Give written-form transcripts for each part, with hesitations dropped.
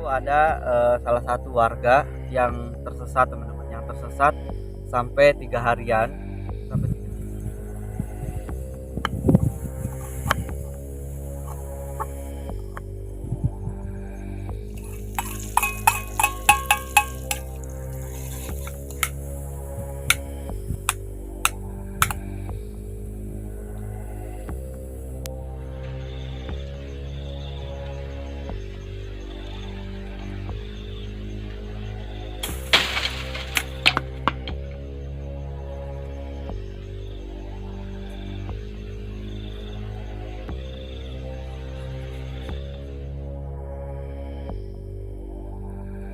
ada salah satu warga yang tersesat teman-teman, yang tersesat sampai 3 harian.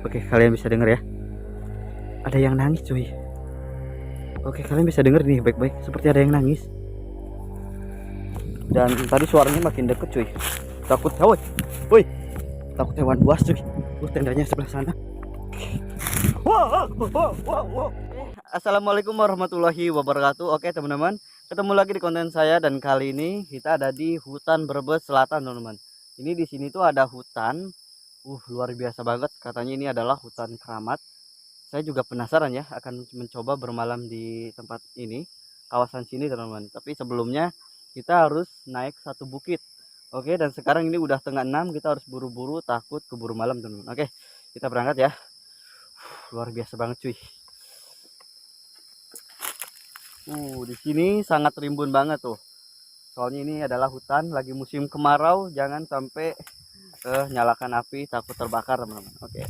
Oke, kalian bisa dengar ya, ada yang nangis cuy. Oke, kalian bisa dengar nih baik-baik, seperti ada yang nangis. Dan tadi suaranya makin deket cuy. Takut, woi, takut hewan buas cuy. Tendanya sebelah sana. Wow. Assalamualaikum warahmatullahi wabarakatuh. Oke teman-teman, ketemu lagi di konten saya, dan kali ini kita ada di hutan Brebes Selatan teman-teman. Ini di sini tuh ada hutan, luar biasa banget. Katanya ini adalah hutan keramat. Saya juga penasaran ya, akan mencoba bermalam di tempat ini, kawasan sini teman-teman. Tapi sebelumnya kita harus naik satu bukit. Oke, dan sekarang ini udah tengah 6, kita harus buru-buru, takut keburu malam teman-teman. Oke, kita berangkat ya. Luar biasa banget cuy. Di sini sangat rimbun banget tuh. Soalnya ini adalah hutan, lagi musim kemarau, jangan sampai nyalakan api, takut terbakar teman-teman. Oke.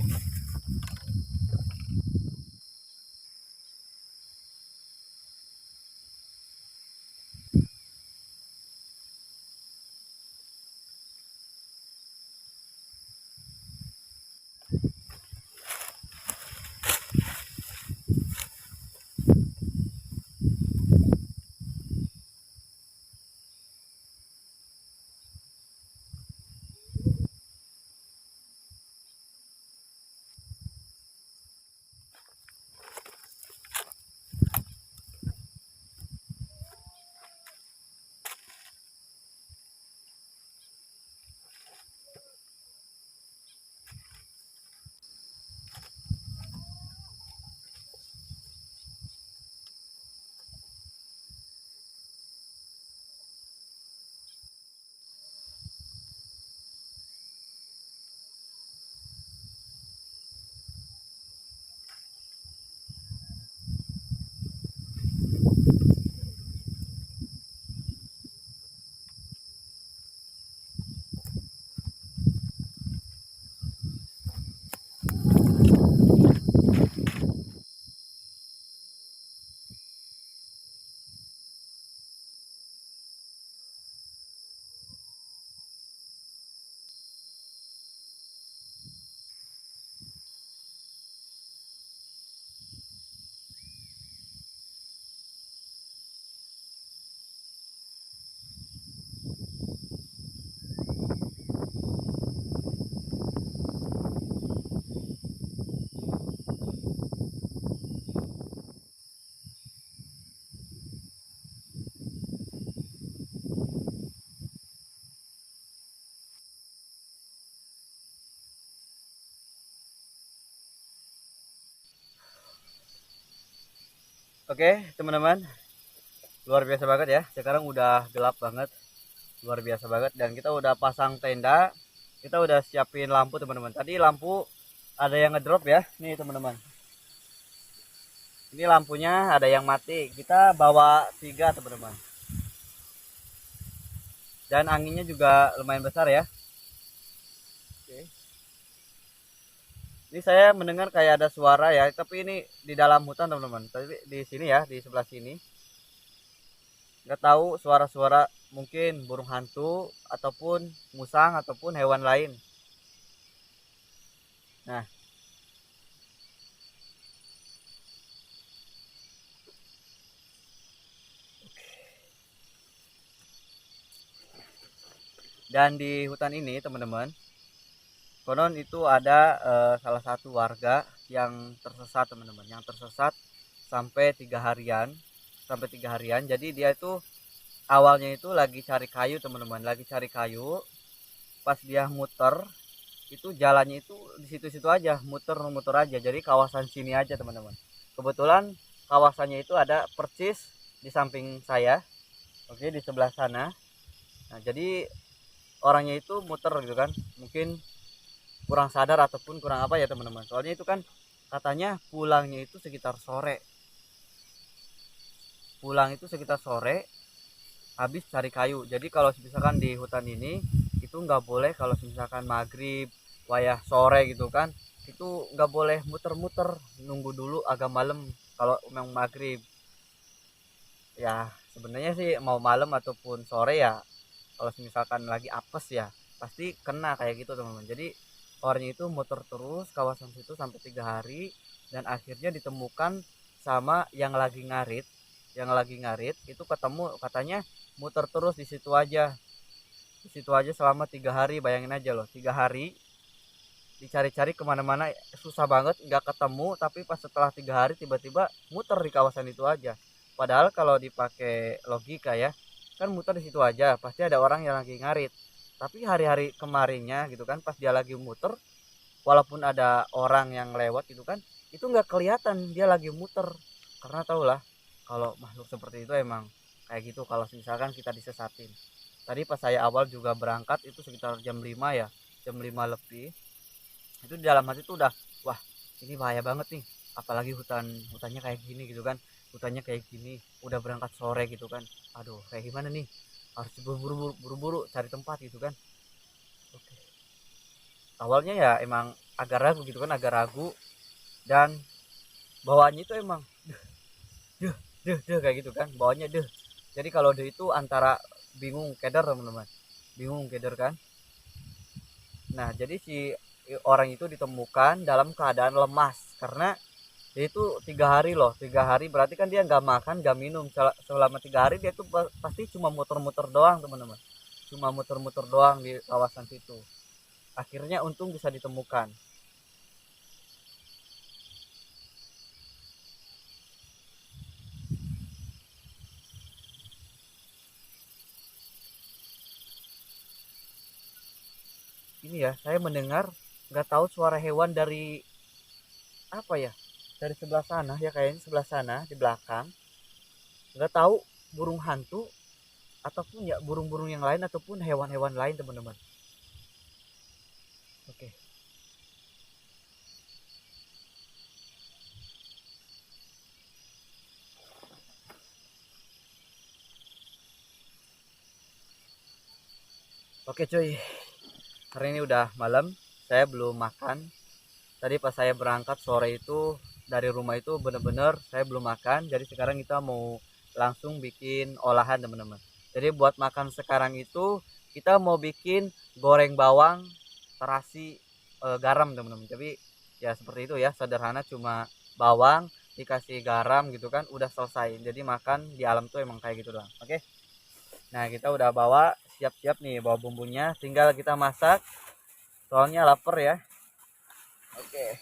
Oke teman-teman, luar biasa banget ya. Sekarang udah gelap banget, luar biasa banget. Dan kita udah pasang tenda, kita udah siapin lampu teman-teman. Tadi lampu ada yang ngedrop ya, nih teman-teman. Ini lampunya ada yang mati. Kita bawa 3 teman-teman. Dan anginnya juga lumayan besar ya. Oke. Ini saya mendengar kayak ada suara ya, tapi ini di dalam hutan teman-teman. Tapi di sini ya, di sebelah sini. Nggak tahu suara-suara, mungkin burung hantu ataupun musang ataupun hewan lain. Nah, dan di hutan ini teman-teman, konon itu ada salah satu warga yang tersesat teman-teman, yang tersesat sampai 3 harian. Jadi dia itu awalnya itu lagi cari kayu teman-teman, lagi cari kayu. Pas dia muter itu jalannya itu di situ-situ aja, muter-muter aja. Jadi kawasan sini aja teman-teman. Kebetulan kawasannya itu ada persis di samping saya, oke, di sebelah sana. Nah, jadi orangnya itu muter gitu kan, mungkin kurang sadar ataupun kurang apa ya teman-teman. Soalnya itu kan katanya pulang itu sekitar sore habis cari kayu. Jadi kalau misalkan di hutan ini itu nggak boleh, kalau misalkan maghrib wayah sore gitu kan, itu nggak boleh muter-muter, nunggu dulu agak malam kalau memang maghrib. Ya sebenarnya sih mau malam ataupun sore ya, kalau misalkan lagi apes ya pasti kena kayak gitu teman-teman. Jadi orangnya itu muter terus kawasan situ sampai 3 hari, dan akhirnya ditemukan sama yang lagi ngarit itu ketemu, katanya muter terus di situ aja selama 3 hari. Bayangin aja loh, 3 hari dicari-cari kemana-mana susah banget nggak ketemu, tapi pas setelah 3 hari tiba-tiba muter di kawasan itu aja. Padahal kalau dipakai logika ya, kan muter di situ aja pasti ada orang yang lagi ngarit. Tapi hari-hari kemarinnya gitu kan, pas dia lagi muter, walaupun ada orang yang lewat gitu kan, itu nggak kelihatan dia lagi muter. Karena tau lah kalau makhluk seperti itu emang kayak gitu kalau misalkan kita disesatin. Tadi pas saya awal juga berangkat itu sekitar jam 5 ya, jam 5 lebih. Itu di dalam hati tuh udah, wah ini bahaya banget nih, apalagi hutannya kayak gini gitu kan, hutannya kayak gini udah berangkat sore gitu kan. Aduh, kayak gimana nih, harus buru-buru cari tempat gitu kan. Oke, awalnya ya emang agak ragu gitu kan, agak ragu, dan bawaannya itu emang deh deh kayak gitu kan, bawaannya deh. Jadi kalau deh itu antara bingung keder teman-teman, bingung keder kan. Nah jadi si orang itu ditemukan dalam keadaan lemas, karena dia itu 3 hari loh, 3 hari berarti kan dia nggak makan nggak minum selama 3 hari. Dia tuh pasti cuma muter-muter doang teman-teman, cuma muter-muter doang di kawasan situ. Akhirnya untung bisa ditemukan. Ini ya, saya mendengar nggak tahu suara hewan dari apa ya, dari sebelah sana ya, kayaknya sebelah sana di belakang. Nggak tahu burung hantu ataupun ya burung-burung yang lain ataupun hewan-hewan lain teman-teman. Oke. Oke cuy, hari ini udah malam, saya belum makan. Tadi pas saya berangkat sore itu dari rumah itu bener-bener saya belum makan. Jadi sekarang kita mau langsung bikin olahan teman-teman. Jadi buat makan sekarang itu kita mau bikin goreng bawang terasi garam teman-teman. Jadi ya seperti itu ya, sederhana, cuma bawang dikasih garam gitu kan udah selesai. Jadi makan di alam tuh emang kayak gitu doang. Oke. Nah, kita udah bawa siap-siap nih bawa bumbunya, tinggal kita masak. Soalnya lapar ya. Oke.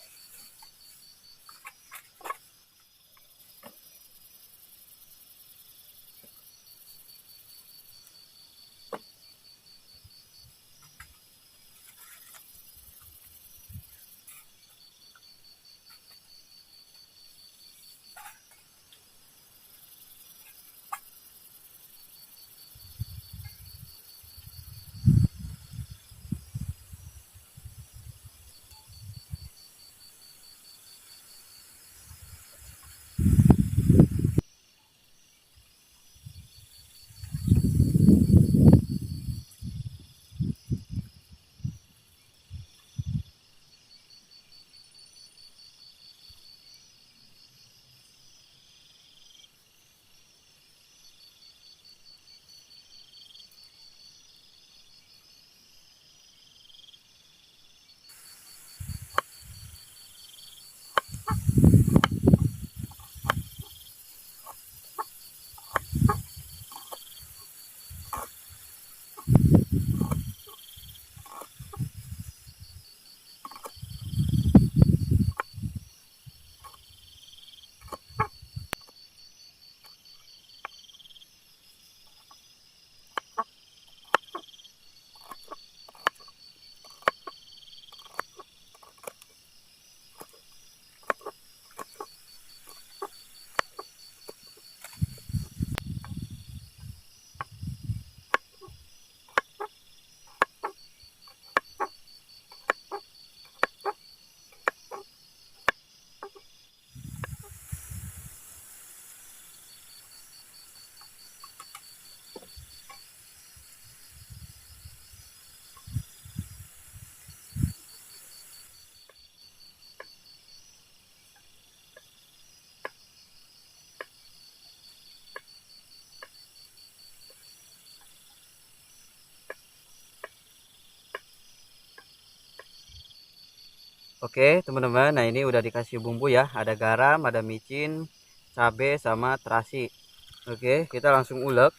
Oke teman-teman, nah ini udah dikasih bumbu ya, ada garam, ada micin, cabe sama terasi. Oke, kita langsung ulek.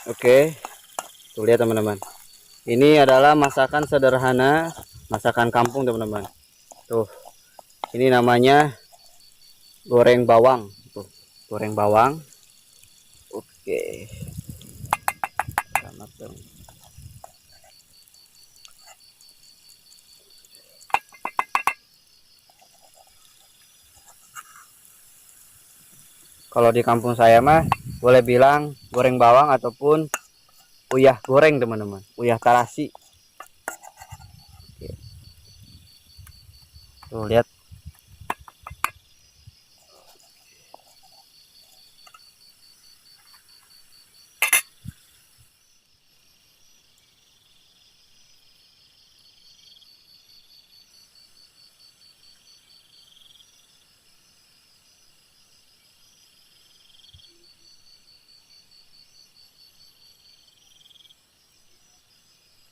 Oke, tuh lihat teman-teman. Ini adalah masakan sederhana, masakan kampung teman-teman. Tuh, ini namanya goreng bawang. Tuh, goreng bawang. Oke, selamat dong. Kalau di kampung saya mah boleh bilang goreng bawang ataupun uyah goreng teman-teman, uyah tarasi. Oke. Tuh lihat.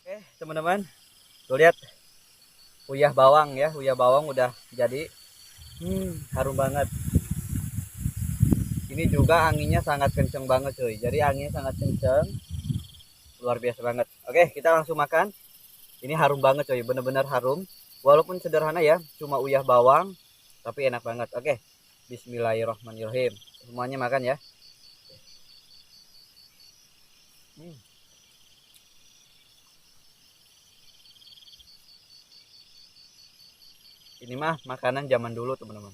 Oke teman-teman, tuh lihat uyah bawang ya, uyah bawang udah jadi. Harum banget. Ini juga anginnya sangat kenceng banget cuy. Jadi anginnya sangat kenceng, luar biasa banget. Oke, kita langsung makan. Ini harum banget cuy, bener-bener harum. Walaupun sederhana ya, cuma uyah bawang, tapi enak banget. Oke, Bismillahirrahmanirrahim. Semuanya makan ya. Hmm, Ini mah makanan zaman dulu teman-teman.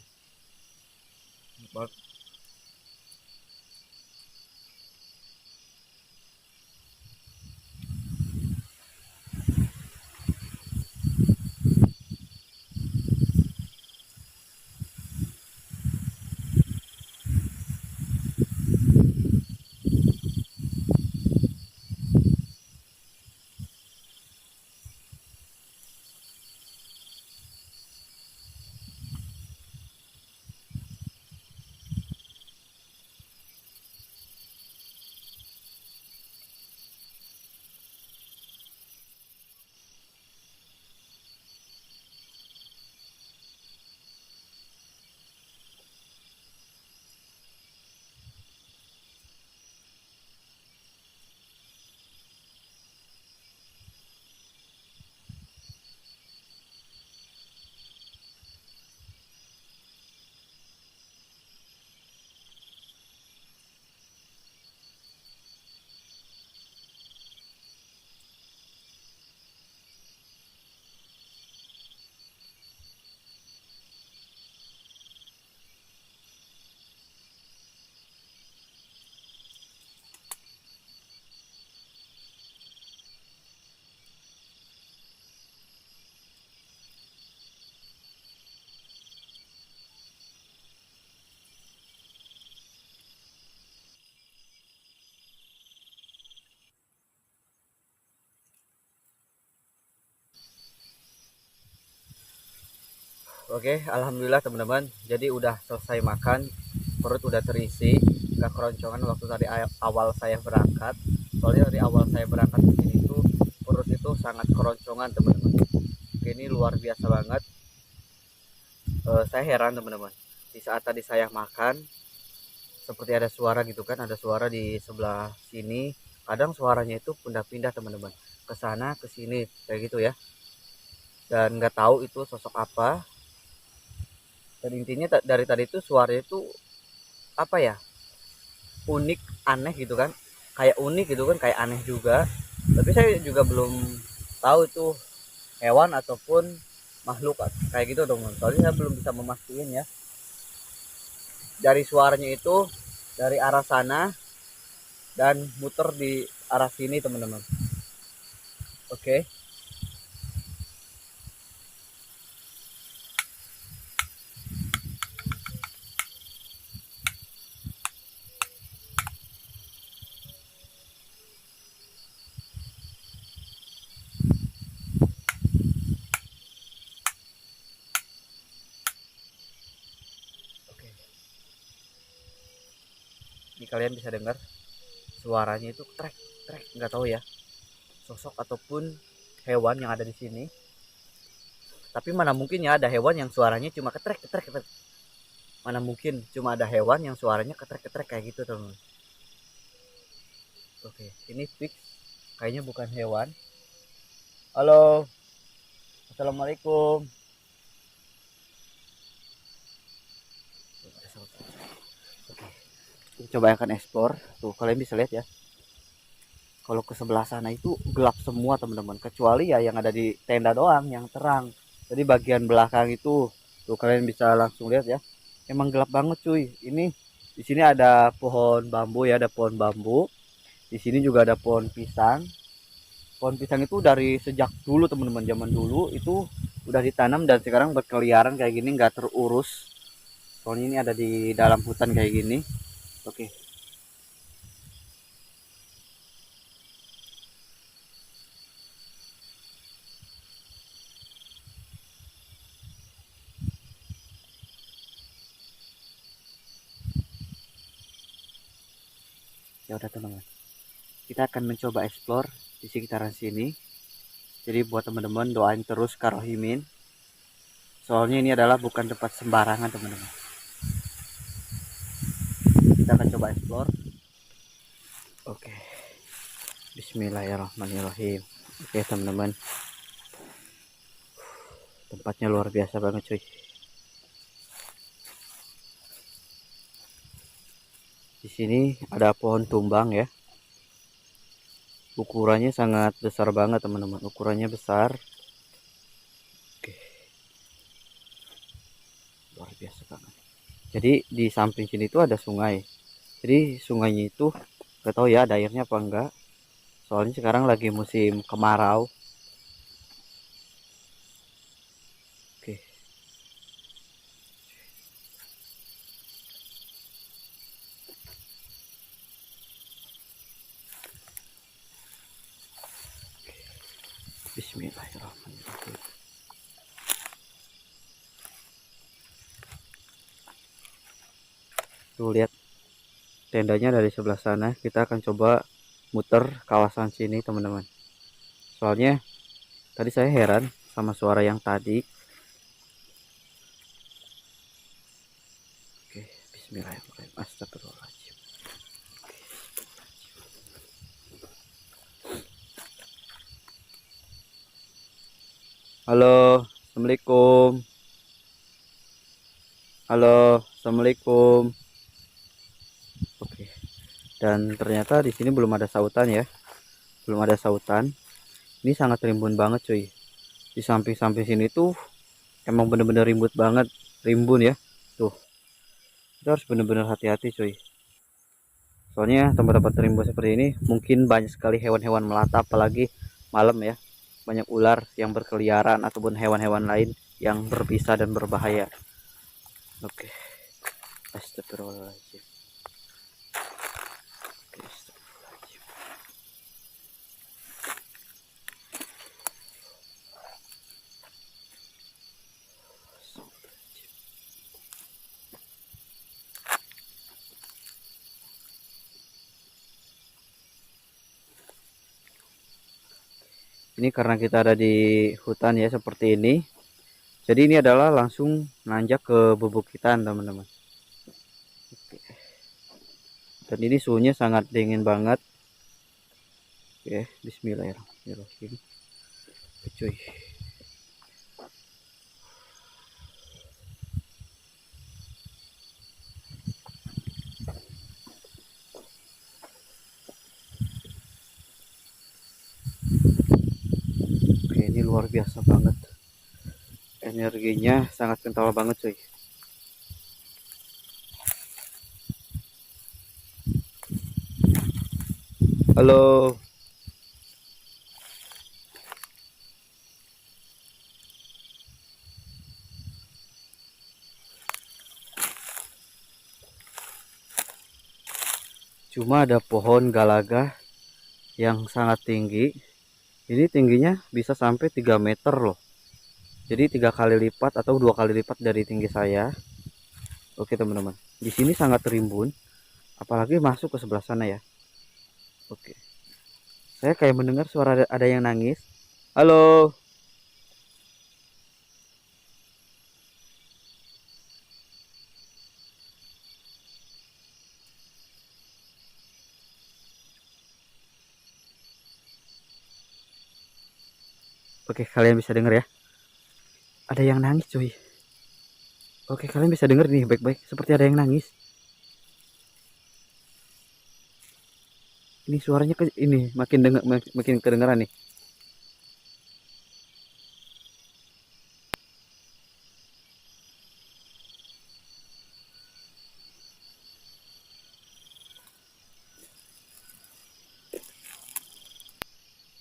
Oke, alhamdulillah teman-teman. Jadi udah selesai makan, perut udah terisi, nggak keroncongan waktu tadi awal saya berangkat. Soalnya dari awal saya berangkat ke sini tuh perut itu sangat keroncongan teman-teman. Oke, ini luar biasa banget. Saya heran teman-teman. Di saat tadi saya makan, seperti ada suara gitu kan, ada suara di sebelah sini. Kadang suaranya itu pindah-pindah teman-teman, ke sana ke sini kayak gitu ya. Dan nggak tahu itu sosok apa. Dan intinya dari tadi itu suaranya itu apa ya, unik, aneh gitu kan, kayak unik gitu kan, kayak aneh juga, tapi saya juga belum tahu itu hewan ataupun makhluk kayak gitu dong, soalnya saya belum bisa memastikan ya. Dari suaranya itu dari arah sana dan muter di arah sini teman-teman. Oke. Oke, ini kalian bisa dengar suaranya itu trek trek, nggak tahu ya sosok ataupun hewan yang ada di sini. Tapi mana mungkin ya ada hewan yang suaranya cuma ketrek ketrek ketrek. Mana mungkin cuma ada hewan yang suaranya ketrek ketrek kayak gitu teman. Oke, ini fix kayaknya bukan hewan. Halo, assalamualaikum. Oke, kita coba akan explore. Tuh kalian bisa lihat ya. Kalau ke sebelah sana itu gelap semua teman-teman. Kecuali ya yang ada di tenda doang yang terang. Jadi bagian belakang itu tuh kalian bisa langsung lihat ya. Emang gelap banget cuy. Ini di sini ada pohon bambu ya, ada pohon bambu. Di sini juga ada pohon pisang. Pohon pisang itu dari sejak dulu teman-teman, zaman dulu itu udah ditanam dan sekarang berkeliaran kayak gini nggak terurus. Soalnya ini ada di dalam hutan kayak gini. Oke, ya udah teman-teman. Kita akan mencoba explore di sekitaran sini. Jadi buat teman-teman doain terus Kak Rohimin Soalnya ini adalah bukan tempat sembarangan teman-teman. Kita akan coba explore. Oke. Bismillahirrahmanirrahim. Oke teman-teman. Tempatnya luar biasa banget cuy. Di sini ada pohon tumbang ya. Ukurannya sangat besar banget teman-teman. Ukurannya besar. Oke. Luar biasa banget. Jadi di samping sini tuh ada sungai. Jadi sungainya itu gak tahu ya ada airnya apa enggak. Soalnya sekarang lagi musim kemarau. Oke. Bismillahirrahmanirrahim. Tuh lihat tendanya dari sebelah sana. Kita akan coba muter kawasan sini teman-teman. Soalnya tadi saya heran sama suara yang tadi. Oke, bismillahirrahmanirrahim. Astagfirullahaladzim. Halo, assalamualaikum. Halo, assalamualaikum. Oke. Dan ternyata di sini belum ada sautan ya. Belum ada sautan. Ini sangat rimbun banget cuy. Di samping-samping sini tuh emang bener-bener rimbun banget. Rimbun ya. Tuh. Kita harus bener-bener hati-hati cuy. Soalnya tempat-tempat rimbun seperti ini mungkin banyak sekali hewan-hewan melata, apalagi malam ya. Banyak ular yang berkeliaran ataupun hewan-hewan lain yang berbisa dan berbahaya. Oke. Astagfirullahaladzim. Oke, astagfirullahaladzim. Ini karena kita ada di hutan ya seperti ini. Jadi ini adalah langsung nanjak ke bebukitan teman-teman. Dan ini suhunya sangat dingin banget. Oke, bismillahirrahmanirrahim. Cuy. Oke, ini luar biasa banget. Energinya sangat kental banget cuy. Halo. Cuma ada pohon galaga yang sangat tinggi. Ini tingginya bisa sampai 3 meter loh. Jadi 3 kali lipat atau 2 kali lipat dari tinggi saya. Oke teman-teman. Di sini sangat rimbun. Apalagi masuk ke sebelah sana ya. Oke. Saya kayak mendengar suara ada yang nangis. Halo. Oke, kalian bisa dengar ya. Ada yang nangis cuy. Oke, kalian bisa dengar nih baik-baik. Seperti ada yang nangis. Ini suaranya ke ini makin dengar, makin kedengaran nih.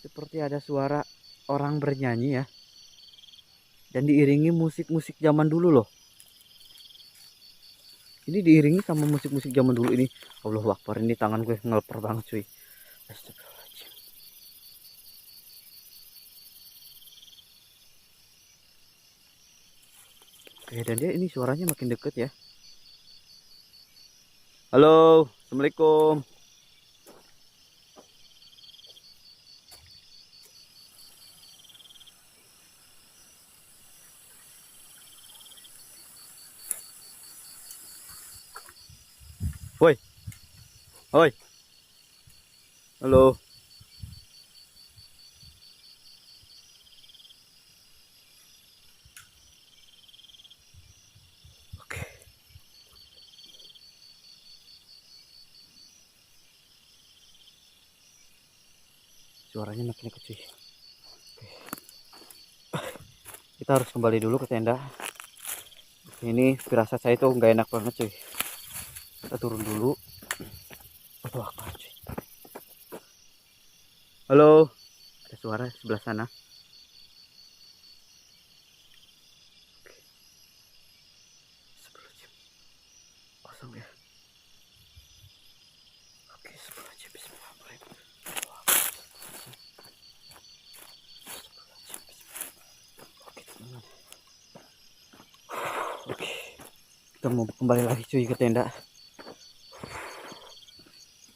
Seperti ada suara orang bernyanyi ya. Dan diiringi musik-musik zaman dulu loh. Ini diiringi sama musik-musik zaman dulu ini. Allahu Akbar, ini tangan gue ngelper banget cuy. Astagfirullahaladzim. Oke, dan dia ini suaranya makin deket ya. Halo, assalamualaikum. Hoi, halo. Oke, suaranya makin kecil. Kita harus kembali dulu ke tenda. Ini firasat saya tuh nggak enak banget cuy. Kita turun dulu. Atau apa cuy? Halo, ada suara sebelah sana. Sebelah jam kosong ya. Oke, sebelah jam Bismillahirrahmanirrahim. Oke teman-teman. Oke, kita mau kembali lagi cuy ke tenda.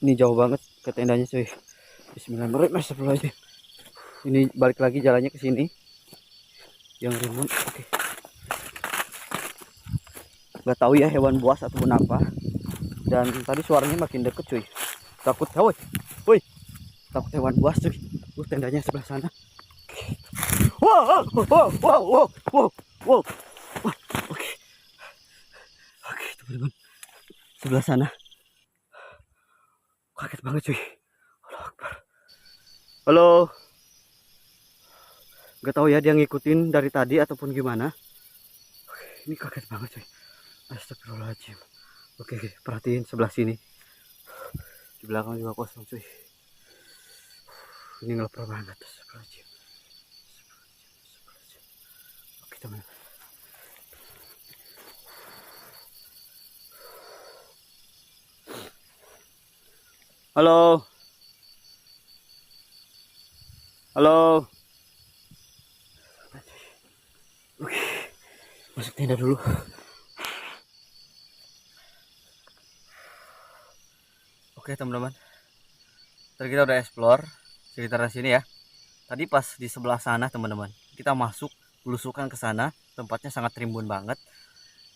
Ini jauh banget ke tendanya cuy. Bismillahirrahmanirrahim. Ini balik lagi jalannya ke sini. Yang rimbun. Oke. Nggak tahu ya hewan buas ataupun apa. Dan tadi suaranya makin deket cuy. Takut, woi. Woi. Takut hewan buas cuy. Tendanya sebelah sana. Wow, wow, wow, wow, wow, wow, wow. Oke. Oke, teman-teman. Sebelah sana. Kaget banget cuy. Allahu Akbar. Halo. Gak tahu ya dia ngikutin dari tadi ataupun gimana. Oke, ini kaget banget cuy. Astagfirullahaladzim. Oke, perhatiin sebelah sini. Di belakang juga kosong cuy. Ini ngelepar banget. Astagfirullahaladzim. Oke teman. Halo. Halo. Oke, masuk tenda dulu. Oke teman-teman, tadi kita udah explore sekitar sini ya. Tadi pas di sebelah sana teman-teman, kita masuk belusukan ke sana. Tempatnya sangat rimbun banget.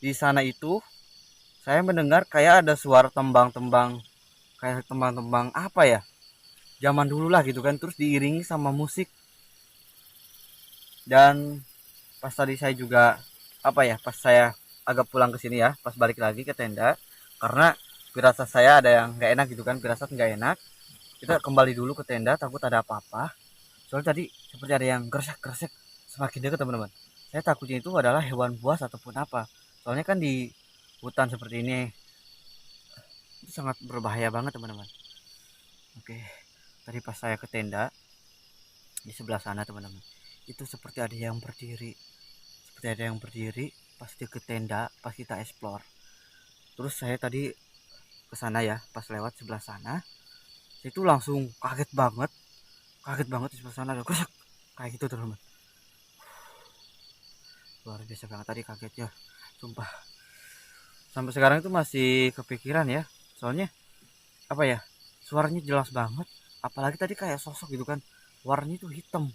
Di sana itu saya mendengar kayak ada suara tembang-tembang, kayak tembang-tembang apa ya, zaman dulu lah gitu kan. Terus diiringi sama musik. Dan pas tadi saya juga apa ya, pas saya agak pulang ke sini ya, pas balik lagi ke tenda, karena firasat saya ada yang nggak enak gitu kan, firasat nggak enak. Kita kembali dulu ke tenda, takut ada apa-apa. Soalnya tadi seperti ada yang gresek-gresek semakin dekat teman-teman. Saya takutnya itu adalah hewan buas ataupun apa. Soalnya kan di hutan seperti ini itu sangat berbahaya banget teman-teman. Oke, tadi pas saya ke tenda di sebelah sana teman-teman, itu seperti ada yang berdiri, seperti ada yang berdiri pas di ke tenda, pas kita explore. Terus saya tadi ke sana ya, pas lewat sebelah sana, saya itu langsung kaget banget di sebelah sana ada gresek kayak gitu teman-teman. Luar biasa banget tadi kagetnya, sumpah. Sampai sekarang itu masih kepikiran ya, soalnya apa ya, suaranya jelas banget. Apalagi tadi kayak sosok gitu kan, warnanya itu hitam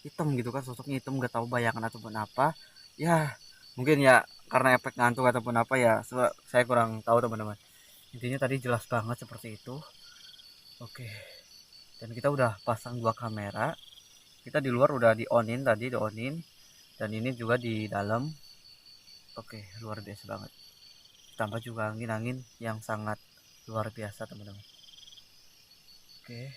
hitam gitu kan, sosoknya hitam, nggak tahu bayangan ataupun apa ya. Mungkin ya karena efek ngantuk ataupun apa ya, saya kurang tahu teman-teman. Intinya tadi jelas banget seperti itu. Oke, dan kita udah pasang dua kamera. Kita di luar udah di onin tadi, di onin, dan ini juga di dalam. Oke, luar biasa banget. Tambah juga angin-angin yang sangat luar biasa teman-teman. Oke.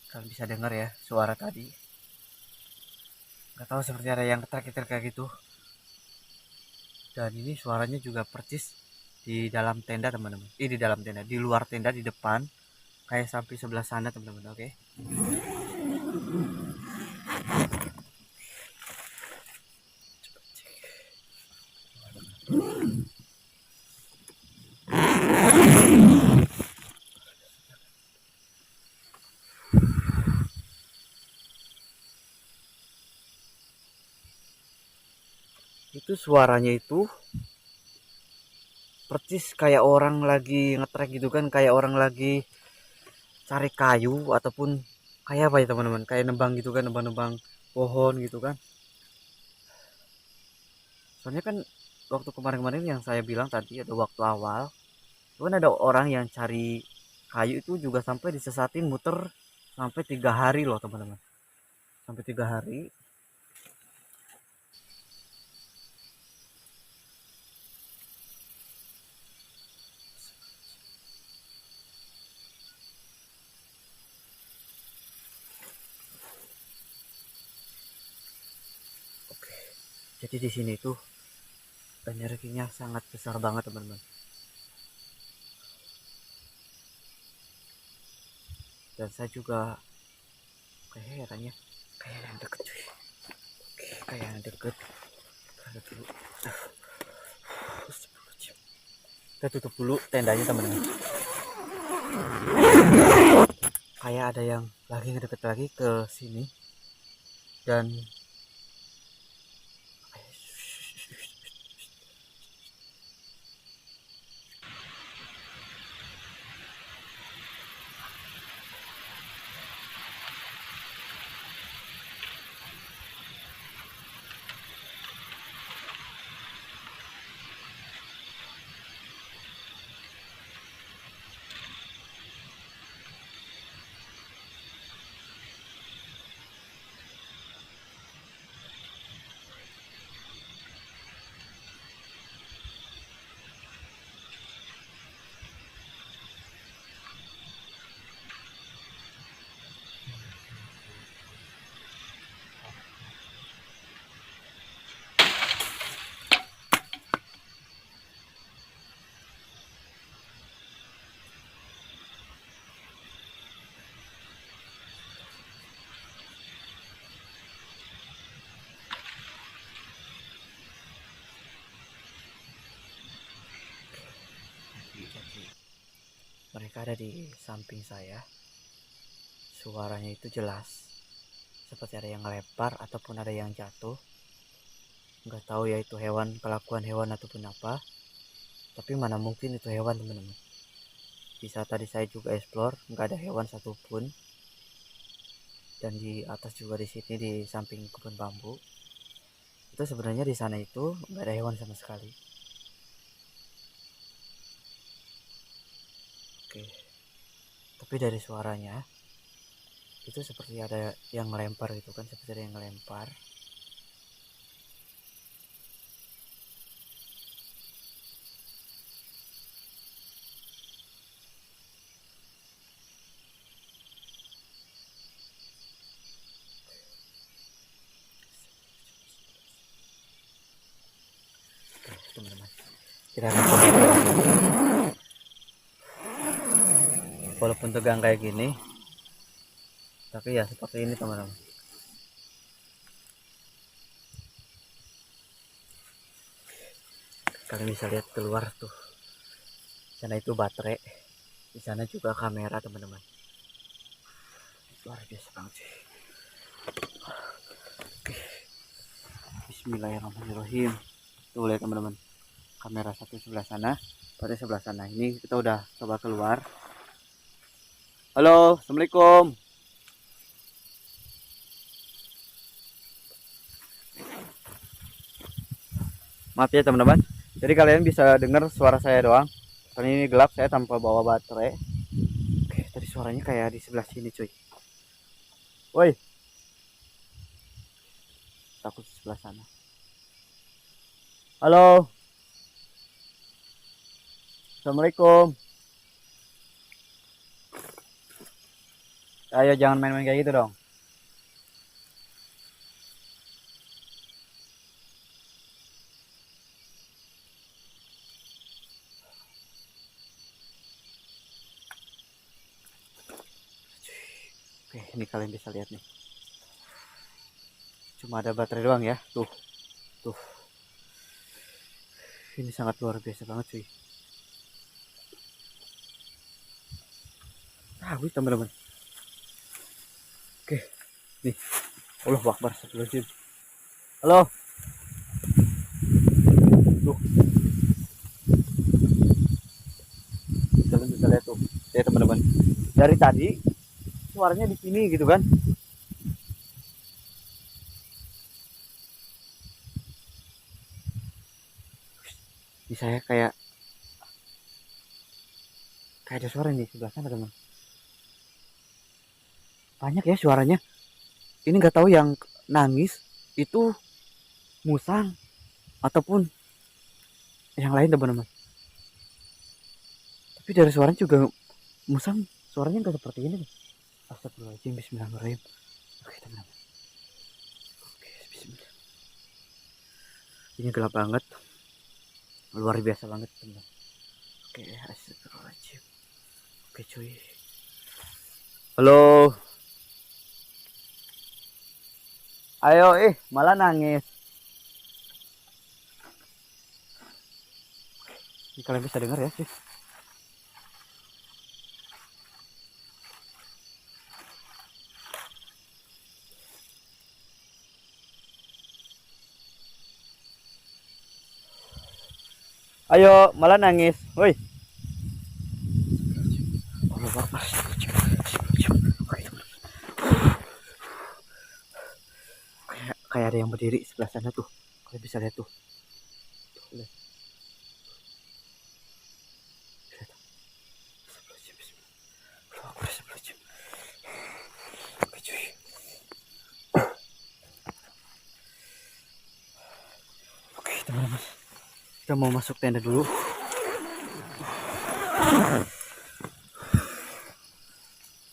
Kalian bisa dengar ya suara tadi. Nggak tahu seperti ada yang ketar-ketir kayak gitu. Dan ini suaranya juga percis di dalam tenda teman-teman. Di dalam tenda, di luar tenda di depan. Kayak sampai sebelah sana teman-teman. Oke. Itu suaranya itu percis kayak orang lagi ngetrek gitu kan, kayak orang lagi cari kayu ataupun kayak apa ya teman-teman, kayak nebang gitu kan, nebang-nebang pohon gitu kan. Soalnya kan waktu kemarin-kemarin yang saya bilang tadi, ada waktu awal itu kan ada orang yang cari kayu itu juga sampai disesatin muter sampai 3 hari loh teman-teman, sampai 3 hari. Oke, jadi di sini tuh energinya sangat besar banget teman-teman. Dan saya juga kayaknya kayak yang deket cuy. Oke, kayak yang deket. Kita dulu. Kita tutup dulu tendanya teman-teman. Kayak ada yang lagi ngedeket lagi ke sini. Dan mereka ada di samping saya. Suaranya itu jelas, seperti ada yang ngelempar ataupun ada yang jatuh. Nggak tahu ya itu hewan, kelakuan hewan ataupun apa. Tapi mana mungkin itu hewan teman-teman. Bisa tadi saya juga explore, nggak ada hewan satupun. Dan di atas juga di sini di samping kebun bambu itu sebenarnya di sana itu nggak ada hewan sama sekali. Oke, tapi dari suaranya itu seperti ada yang ngelempar gitu kan, seperti ada yang ngelempar. Oke teman-teman, kita akan coba walaupun tegang kayak gini, tapi ya seperti ini teman-teman. Kalian bisa lihat keluar tuh, sana itu baterai, di sana juga kamera teman-teman. Luar biasa banget sih. Oke, bismillahirrahmanirrahim. Tuh lihat teman-teman, kamera satu sebelah sana, baterai sebelah sana. Ini kita udah coba keluar. Halo, assalamualaikum. Maaf ya teman-teman, jadi kalian bisa dengar suara saya doang karena ini gelap, saya tanpa bawa baterai. Oke, tadi suaranya kayak di sebelah sini cuy. Woi, takut di sebelah sana. Halo, assalamualaikum. Ayo jangan main-main kayak gitu dong. Oke, ini kalian bisa lihat nih. Cuma ada baterai doang ya. Tuh, tuh. Ini sangat luar biasa banget cuy. Wih teman-teman. Oke, nih. Allah Akbar, astagfirullahaladzim. Halo. Tuh, kalian bisa lihat tuh. Ya teman-teman. Dari tadi suaranya di sini gitu kan. Di saya kayak ada suara nih sebelah sana teman. Banyak ya suaranya. Ini nggak tahu yang nangis itu musang ataupun yang lain teman-teman. Tapi dari suaranya juga musang suaranya nggak seperti ini. Astagfirullahaladzim, bismillahirrahmanirrahim. Oke teman-teman. Oke, bismillah. Ini gelap banget. Luar biasa banget teman-teman. Oke, astagfirullahaladzim. Oke cuy. Halo. Ayo, malah nangis. Ini kalian bisa dengar ya sih. Ayo, malah nangis. Woi. Kayak ada yang berdiri sebelah sana tuh. Kalian bisa lihat tuh. Tuh, lihat. Oke, cuy. Oke, teman-teman. Kita mau masuk tenda dulu.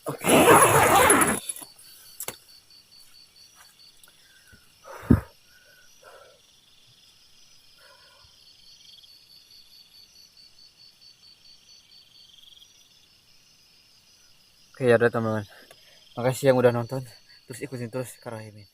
Oke. Oke ya udah teman-teman. Makasih yang udah nonton. Terus ikutin terus Karahimin.